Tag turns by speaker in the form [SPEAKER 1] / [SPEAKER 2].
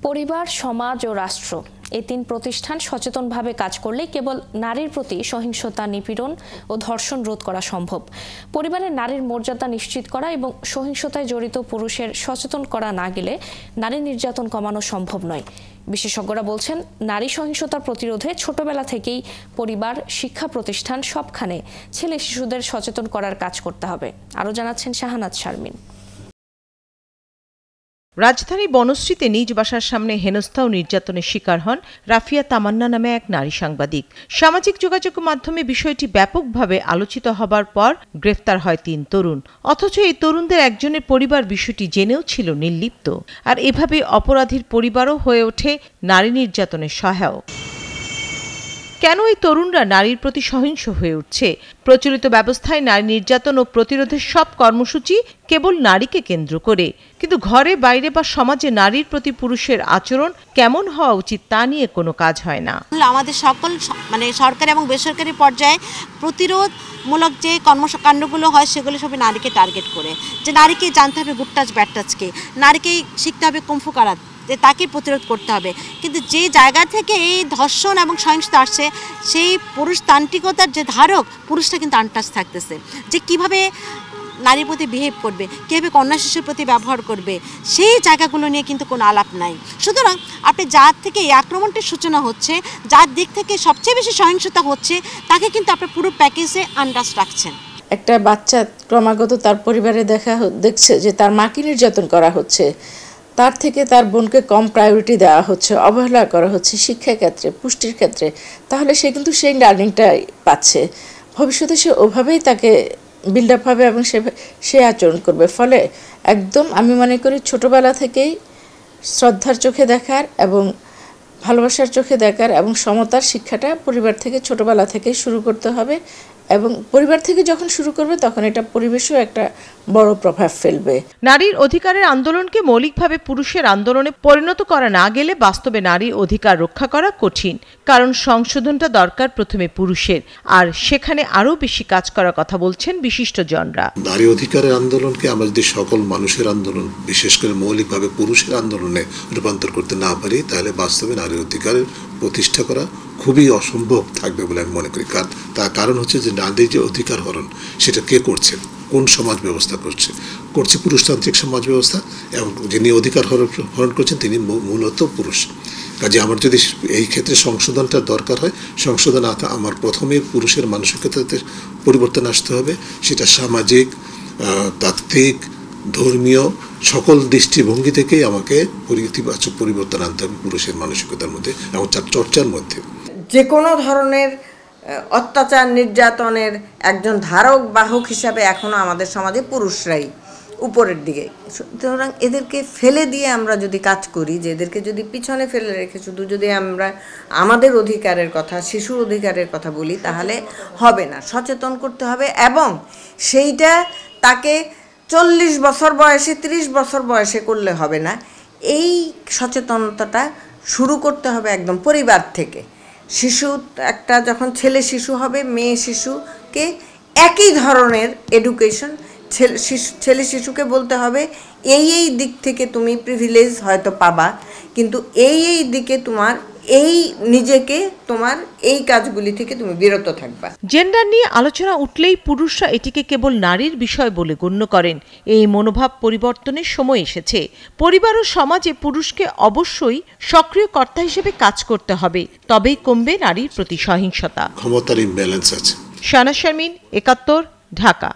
[SPEAKER 1] পরিবার, সমাজ ও রাষ্ট্র এই তিন প্রতিষ্ঠান সচেতনভাবে কাজ করলে কেবল নারীর প্রতি সহিংসতা, নিপীড়ন ও ধর্ষণ রোধ করা সম্ভব। পরিবারে নারীর মর্যাদা নিশ্চিত করা এবং সহিংসতায় জড়িত পুরুষের সচেতন করা না গেলে নারী নির্যাতন কমানো সম্ভব নয়। বিশেষজ্ঞরা বলছেন, নারী সহিংসতার প্রতিরোধে ছোটবেলা থেকেই পরিবার, শিক্ষা প্রতিষ্ঠান সবখানে ছেলে শিশুদের সচেতন করার কাজ করতে হবে। আরও জানাচ্ছেন শাহানাত শারমিন।
[SPEAKER 2] রাজধানী বনশ্রীতে নিজ বাসার সামনে হেনস্থা ও নির্যাতনের শিকার হন রাফিয়া তামান্না নামে এক নারী সাংবাদিক। সামাজিক যোগাযোগ মাধ্যমে বিষয়টি ব্যাপকভাবে আলোচিত হবার পর গ্রেফতার হয় ৩ তরুণ। অথচ এই তরুণদের একজনের পরিবার বিষয়টি জেনেও ছিল নির্লিপ্ত। আর এভাবে অপরাধীর পরিবারও হয়ে ওঠে নারী নির্যাতনের সহায়ক। কেন এই তরুণরা নারীর প্রতি সহিংস হয়ে উঠছে? প্রচলিত ব্যবস্থায় নারী নির্যাতন ও প্রতিরোধের সব কর্মসূচি কেবল নারীকে কেন্দ্র করে, কিন্তু ঘরে, বাইরে বা সমাজে নারীর প্রতি পুরুষের আচরণ কেমন হওয়া উচিত তা নিয়ে কোনো কাজ হয় না।
[SPEAKER 3] আমাদের সকল সরকারি এবং বেসরকারি পর্যায়ে প্রতিরোধমূলক যে কর্মকাণ্ডগুলো হয় সেগুলো সবই নারীকে টার্গেট করে, যে নারীকে জানতে হবে গুড টাচ ব্যাড টাচকে, নারীকেই শিখতে হবে কুম্ফু কারাত, যে তাকে প্রতিরোধ করতে হবে। কিন্তু যে জায়গা থেকে এই ধর্ষণ এবং সহিংসতা আসছে, সেই পুরুষতান্ত্রিকতার যে ধারক, পুরুষটা কিন্তু আনটাচ থাকতেছে, যে কিভাবে নারীর প্রতি বিহেভ করবে, কীভাবে কন্যা শিশুর প্রতি ব্যবহার করবে, সেই জায়গাগুলো নিয়ে কিন্তু কোনো আলাপ নাই। সুতরাং আপনি যার থেকে এই আক্রমণটির সূচনা হচ্ছে, যার দিক থেকে সবচেয়ে বেশি সহিংসতা হচ্ছে, তাকে কিন্তু আপনার পুরো প্যাকেজে আন্ডাজ রাখছেন।
[SPEAKER 4] একটা বাচ্চা ক্রমাগত তার পরিবারে দেখছে যে তার মাকে নির্যাতন করা হচ্ছে, তার থেকে তার বোনকে কম প্রায়োরিটি দেওয়া হচ্ছে, অবহেলা করা হচ্ছে শিক্ষা ক্ষেত্রে, পুষ্টির ক্ষেত্রে, তাহলে সে কিন্তু সেই লার্নিংটাই পাচ্ছে। ভবিষ্যতে সে ওভাবেই তাকে বিল্ড আপ হবে এবং সে আচরণ করবে। ফলে একদম আমি মনে করি ছোটোবেলা থেকেই শ্রদ্ধার চোখে দেখার এবং ভালোবাসার চোখে দেখার এবং সমতার শিক্ষাটা পরিবার থেকে ছোটোবেলা থেকেই শুরু করতে হবে। এবং পরিবার থেকে যখন শুরু করবে তখন এটা পরিবেশেও একটা বড় প্রভাব ফেলবে।
[SPEAKER 2] নারীর অধিকারের আন্দোলনকে মৌলিকভাবে পুরুষের আন্দোলনে পরিণত করা না গেলে বাস্তবে নারীর অধিকার রক্ষা করা কঠিন। কারণ সংশোধনটা দরকার প্রথমে পুরুষের, আর সেখানে আরও বেশি কাজ করার কথা বলছেন বিশিষ্টজনরা।
[SPEAKER 5] নারী অধিকারের আন্দোলনকে আমরা যদি সকল মানুষের আন্দোলন, বিশেষ করে মৌলিকভাবে পুরুষের আন্দোলনে রূপান্তর করতে না পারি, তাহলে বাস্তবে নারীর অধিকারের প্রতিষ্ঠা করা খুবই অসম্ভব থাকবে বলে আমি মনে করি। তার কারণ হচ্ছে যে নারীর যে অধিকার হরণ, সেটা কে করছে, কোন সমাজ ব্যবস্থা করছে পুরুষতান্ত্রিক সমাজ ব্যবস্থা, এবং যিনি অধিকার হরণ করছেন তিনি মূলত পুরুষ। কাজে আমার যদি এই ক্ষেত্রে সংশোধনটা দরকার হয়, সংশোধন আমার প্রথমে পুরুষের মানসিকতাতে পরিবর্তন আসতে হবে। সেটা সামাজিক, তাত্ত্বিক, ধর্মীয় সকল দৃষ্টিভঙ্গি থেকেই আমাকে ইতিবাচক পরিবর্তন আনতে হবে পুরুষের মানসিকতার মধ্যে এবং তার চর্চার মধ্যে।
[SPEAKER 6] যে কোনো ধরনের অত্যাচার, নির্যাতনের একজন ধারক বাহক হিসাবে এখনো আমাদের সমাজে পুরুষরাই উপরের দিকে। সুতরাং এদেরকে ফেলে দিয়ে আমরা যদি কাজ করি, যে এদেরকে যদি পিছনে ফেলে রেখে শুধু যদি আমরা আমাদের অধিকারের কথা, শিশুর অধিকারের কথা বলি, তাহলে হবে না। সচেতন করতে হবে এবং সেইটা তাকে 40 বছর বয়সে, 30 বছর বয়সে করলে হবে না। এই সচেতনতাটা শুরু করতে হবে একদম পরিবার থেকে। শিশু একটা যখন ছেলে শিশু হবে, মেয়ে শিশুকে একই ধরনের এডুকেশন, ছেলে শিশুকে বলতে হবে এই দিক থেকে তুমি প্রিভিলেজ হয়তো পাবা, কিন্তু এই দিকে তোমার নিজেকে তোমার এই কাজগুলি থেকে তুমি বিরত থাকবা।
[SPEAKER 2] জেন্ডার নিয়ে আলোচনা উঠলেই পুরুষরা এটিকে কেবল নারীর বিষয় বলে গণ্য করেন। এই মনোভাব পরিবর্তনের সময় এসেছে। পরিবার ও সমাজে পুরুষকে অবশ্যই সক্রিয় কর্তা হিসেবে কাজ করতে হবে, তবেই কমবে নারীর প্রতি সহিংসতা।
[SPEAKER 5] ক্ষমতার ইমব্যালেন্স আছে।
[SPEAKER 2] শাহানাত শারমিন, ৭১, ঢাকা।